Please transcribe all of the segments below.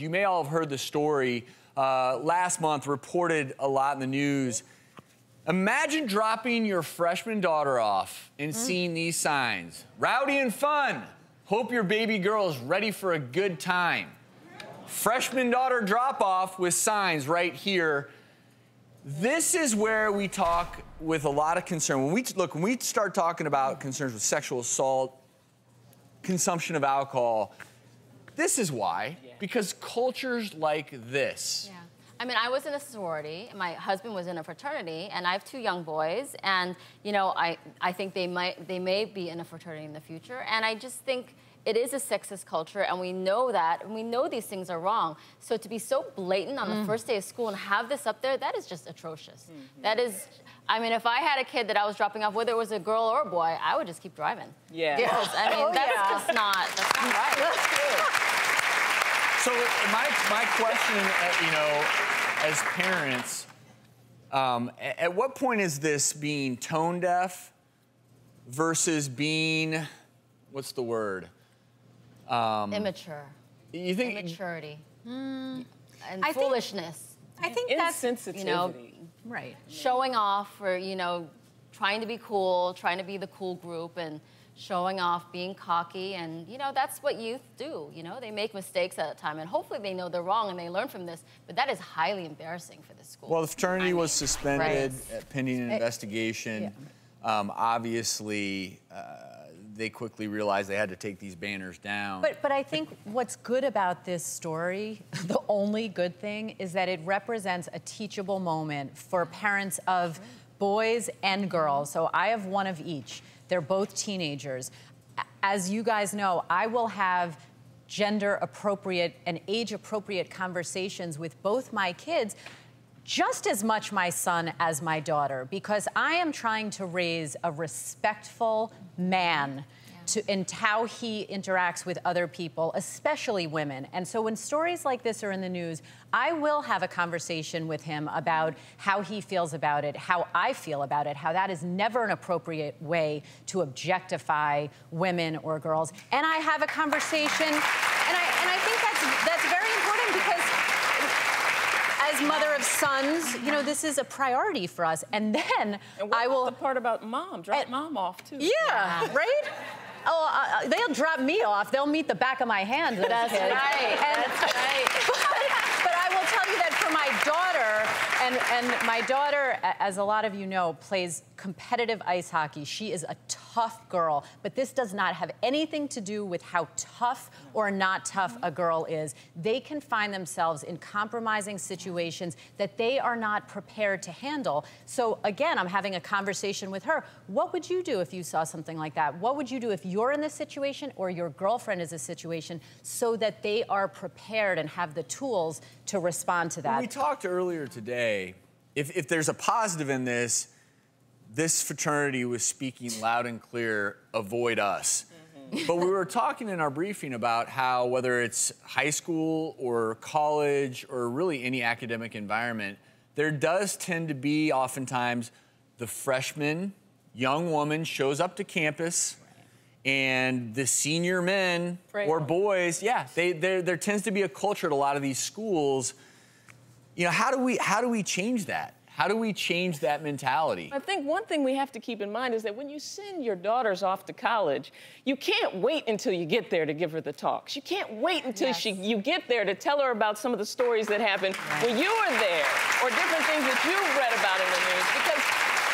You may all have heard the story last month, reported a lot in the news. Imagine dropping your freshman daughter off and seeing these signs. Rowdy and fun. Hope your baby girl is ready for a good time. Freshman daughter drop-off with signs right here. This is where we talk with a lot of concern. When we start talking about concerns with sexual assault, consumption of alcohol, this is why. Because cultures like this. Yeah. I mean, I was in a sorority, my husband was in a fraternity, and I have 2 young boys, and, you know, I think they may be in a fraternity in the future, and I just think it is a sexist culture, and we know that, and we know these things are wrong. So to be so blatant on the first day of school and have this up there, that is just atrocious. That is, I mean, if I had a kid that I was dropping off, whether it was a girl or a boy, I would just keep driving. Yeah. Because, I mean, that's just not, that's not right. That's true. So my question, you know, as parents, at what point is this being tone deaf versus being, what's the word? Immature. You think immaturity and foolishness. I think that's insensitivity. You know, right. Showing off, or you know, trying to be cool, trying to be the cool group, and showing off, being cocky, and you know that's what youth do. You know, they make mistakes at a time, and hopefully they know they're wrong and they learn from this. But that is highly embarrassing for the school. Well, the fraternity was suspended pending an investigation. Obviously, they quickly realized they had to take these banners down. But I think what's good about this story, the only good thing, is that it represents a teachable moment for parents of boys and girls. So I have one of each. They're both teenagers. As you guys know, I will have gender-appropriate and age-appropriate conversations with both my kids, just as much my son as my daughter, because I am trying to raise a respectful man in how he interacts with other people, especially women. And so when stories like this are in the news, I will have a conversation with him about how he feels about it, how I feel about it, how that is never an appropriate way to objectify women or girls. And I have a conversation, and I think that's very important, because as mother of sons, you know, this is a priority for us. And then I will... the part about mom, drop mom off, too. Yeah, right? Oh, they'll drop me off. They'll meet the back of my hand. That's right. That's right. But I will tell you that for my daughter, and my daughter, as a lot of you know, plays competitive ice hockey. She is a tough girl, but this does not have anything to do with how tough or not tough a girl is. They can find themselves in compromising situations that they are not prepared to handle. So again, I'm having a conversation with her. What would you do if you saw something like that? What would you do if you're in this situation or your girlfriend is in a situation, so that they are prepared and have the tools to respond to that? We talked earlier today, if there's a positive in this, this fraternity was speaking loud and clear, avoid us. But we were talking in our briefing about how, whether it's high school or college or really any academic environment, there does tend to be oftentimes the freshman young woman shows up to campus, and the senior men or boys, there tends to be a culture at a lot of these schools. You know, how do we change that? How do we change that mentality? I think one thing we have to keep in mind is that when you send your daughters off to college, you can't wait until you get there to give her the talks. You can't wait until you get there to tell her about some of the stories that happened when you were there, or different things that you've read about in the news, because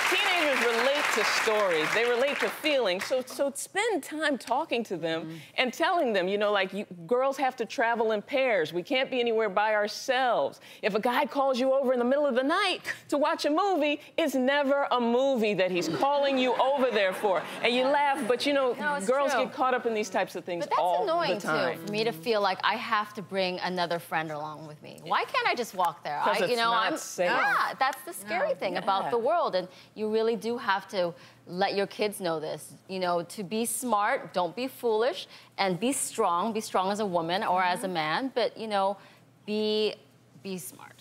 teenagers relate to stories. They relate to feelings. So spend time talking to them and telling them, you know, like, girls have to travel in pairs. We can't be anywhere by ourselves. If a guy calls you over in the middle of the night to watch a movie, it's never a movie that he's calling you over there for. And you laugh, but you know, girls get caught up in these types of things all the time. But that's annoying, too, for me to feel like I have to bring another friend along with me. Why can't I just walk there? Because it's not safe. Yeah, that's the scary thing about the world. And you really do have to let your kids know this, you know, to be smart, don't be foolish, and be strong as a woman or as a man, but, you know, be smart.